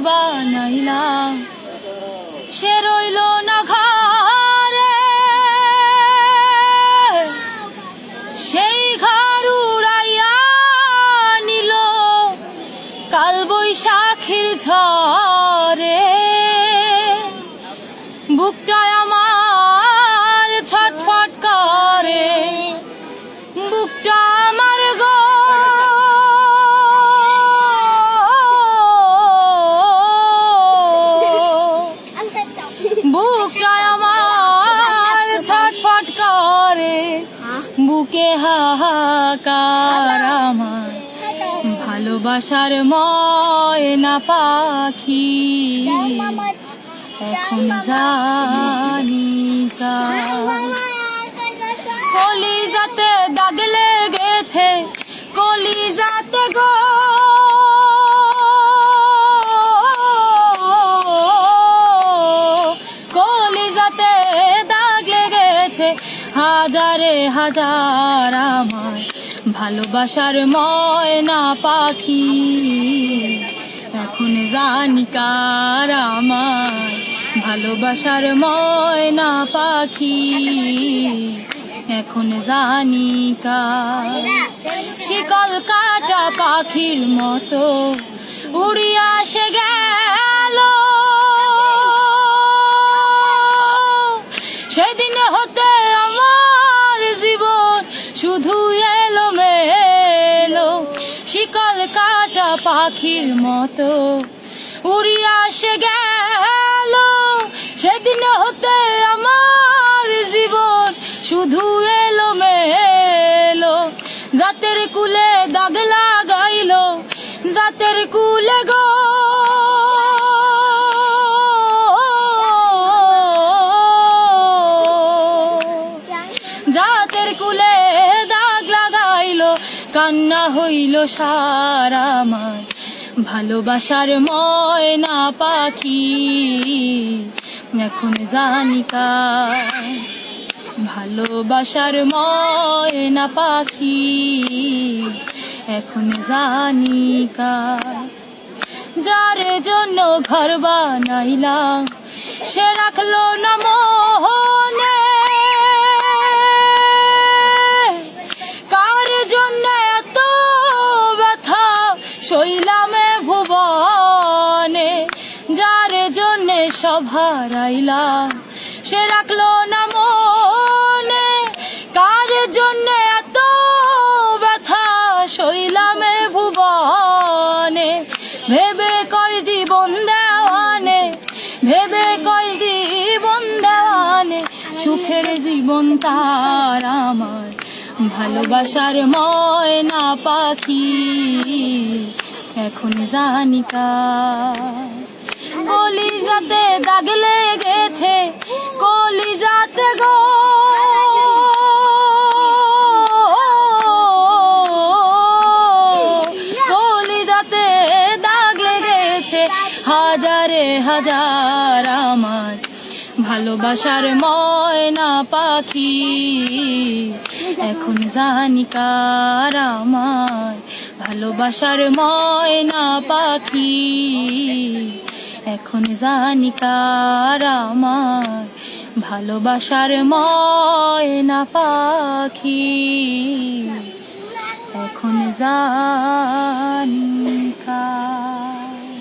বানাইলাম সে রইল না ঘরে, সেই ঘর উড়াইয়া নিল কাল বৈশাখীর ঝড়ে। বুকটায় আমার ছটফট করে, বুকটা আমার গো বুকটায় আমার ছটফট করে, বুকে হাহাকার আমার ভালোবাসার ময়না পাখি এখন জানি কলিজাতে দাগ লেগেছে, কলিজাতে গো কলিজাতে দাগ লেগেছে, হাজারে হাজার আমার ভালোবাসার ময়না পাখি এখন জানি কার আমার ভালোবাসার ময়না পাখি এখন জানি কার। শিকল কাটা পাখির মতো উড়িয়া সে গেল, সেদিন হতে আমার জীবন শুধু এলো মেলো। শিকল কাটা পাখির মতো উড়িয়া সে গেল, সেদিন হতে আমার জীবন শুধু এলো মেলো। জাতের কুলে দাগ লাগাইল, জাতের কুলে গো জাতের কুলে দাগ লাগাইল, কান্না হইল সারা আমার ভালোবাসার ময়না পাখি এখন জানি কার ভালোবাসার ময়না পাখি এখন জানি কার। যার জন্য ঘর বানাইলাম সে রাখলো না মনে, কার জন্য এত ব্যথা সইলামে ভুবনে। যার জন্যে সব হারাইলাম সে রাখলো না মনে, কার জন্যে এত ব্যথা সইলামে ভুবনে। ভেবে কয় জীবন দেওয়ানে, ভেবে কয় জীবন দেওয়ানে, সুখের জীবন তার আমার ভালোবাসার ময়না পাখি এখন জানি কার। কলিজাতে দাগ লেগেছে, কলিজাতে গো কলিজাতে দাগ লেগেছে, হাজারে হাজার আমার ভালোবাসার ময়না পাখি এখন জানি কার আমার ভালোবাসার ময়না পাখি এখন জানি কার আমার ভালোবাসার ময়না পাখি এখন জানি।